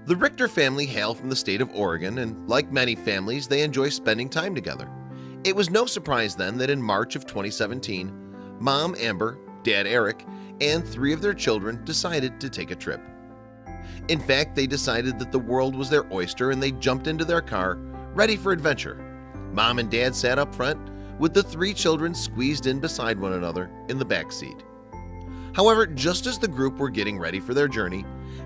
The Richter family hail from the state of Oregon, and like many families, they enjoy spending time together. It was no surprise then that in March of 2017, Mom Amber, Dad Eric, and 3 of their children decided to take a trip. In fact, they decided that the world was their oyster and they jumped into their car, ready for adventure. Mom and Dad sat up front, with the 3 children squeezed in beside one another in the back seat. However, just as the group were getting ready for their journey,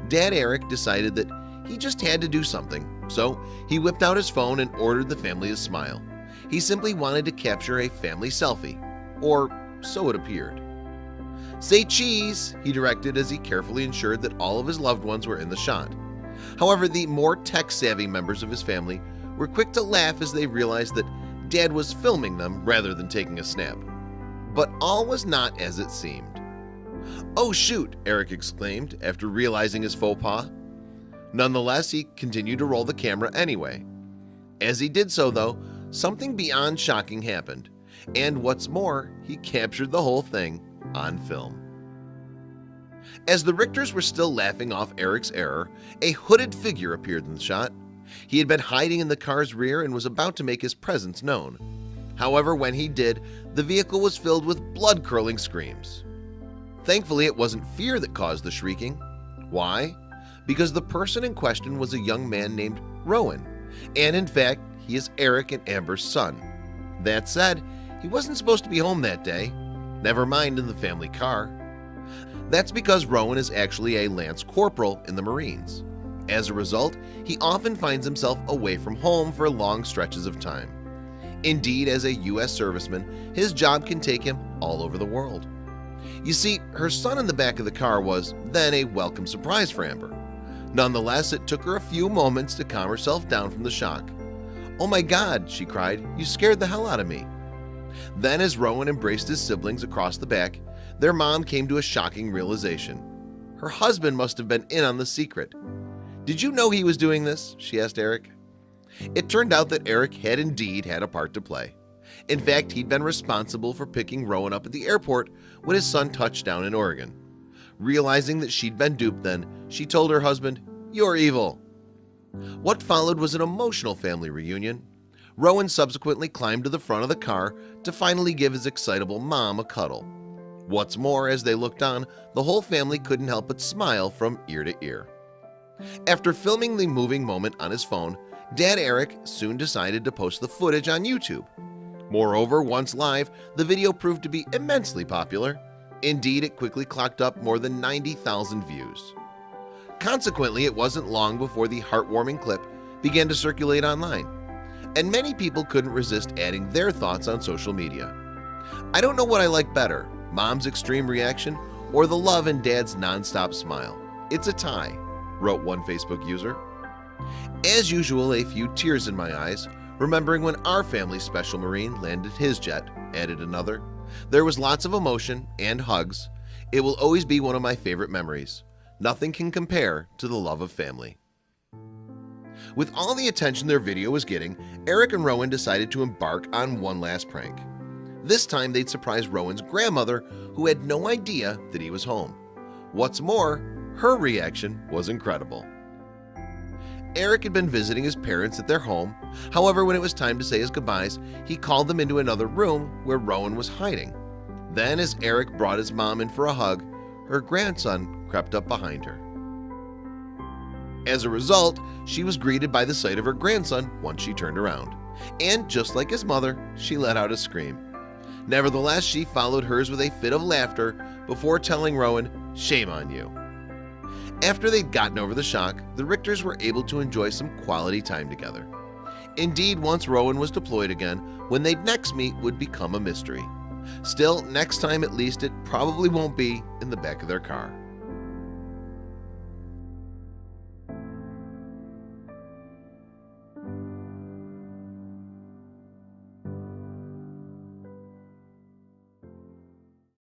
Dad Eric decided that he just had to do something, so he whipped out his phone and ordered the family to smile. He simply wanted to capture a family selfie, or so it appeared. "Say cheese," he directed as he carefully ensured that all of his loved ones were in the shot. However, the more tech-savvy members of his family were quick to laugh as they realized that Dad was filming them rather than taking a snap. But all was not as it seemed. "Oh shoot," Eric exclaimed after realizing his faux pas. Nonetheless, he continued to roll the camera anyway. As he did so, though, something beyond shocking happened, and what's more, he captured the whole thing on film. As the Richters were still laughing off Eric's error, a hooded figure appeared in the shot. He had been hiding in the car's rear and was about to make his presence known. However, when he did, the vehicle was filled with blood-curdling screams. Thankfully, it wasn't fear that caused the shrieking. Why? Because the person in question was a young man named Rowan, and in fact, he is Eric and Amber's son. That said, he wasn't supposed to be home that day, never mind in the family car. That's because Rowan is actually a Lance Corporal in the Marines. As a result, he often finds himself away from home for long stretches of time. Indeed, as a U.S. serviceman, his job can take him all over the world. You see, her son in the back of the car was then a welcome surprise for Amber. Nonetheless, it took her a few moments to calm herself down from the shock. "Oh my God," she cried, "you scared the hell out of me." Then, as Rowan embraced his siblings across the back, their mom came to a shocking realization. Her husband must have been in on the secret. "Did you know he was doing this?" she asked Eric. It turned out that Eric had indeed had a part to play. In fact, he'd been responsible for picking Rowan up at the airport when his son touched down in Oregon. Realizing that she'd been duped then, she told her husband, "You're evil." What followed was an emotional family reunion. Rowan subsequently climbed to the front of the car to finally give his excitable mom a cuddle. What's more, as they looked on, the whole family couldn't help but smile from ear to ear. After filming the moving moment on his phone, Dad Eric soon decided to post the footage on YouTube. Moreover, once live, the video proved to be immensely popular. Indeed, it quickly clocked up more than 90,000 views. Consequently, it wasn't long before the heartwarming clip began to circulate online, and many people couldn't resist adding their thoughts on social media. "I don't know what I like better, Mom's extreme reaction or the love in Dad's non-stop smile. It's a tie," wrote one Facebook user. As usual, a few tears in my eyes, remembering when our family's Special Marine landed his jet, added another. There was lots of emotion and hugs. It will always be one of my favorite memories. Nothing can compare to the love of family. With all the attention their video was getting, Eric and Rowan decided to embark on one last prank. This time they'd surprise Rowan's grandmother, who had no idea that he was home. What's more, her reaction was incredible. Eric had been visiting his parents at their home. However, when it was time to say his goodbyes, he called them into another room where Rowan was hiding. Then, as Eric brought his mom in for a hug, her grandson crept up behind her. As a result, she was greeted by the sight of her grandson once she turned around. And just like his mother, she let out a scream. Nevertheless, she followed hers with a fit of laughter before telling Rowan, "Shame on you." After they'd gotten over the shock, the Richters were able to enjoy some quality time together. Indeed, once Rowan was deployed again, when they'd next meet would become a mystery. Still, next time at least it probably won't be in the back of their car.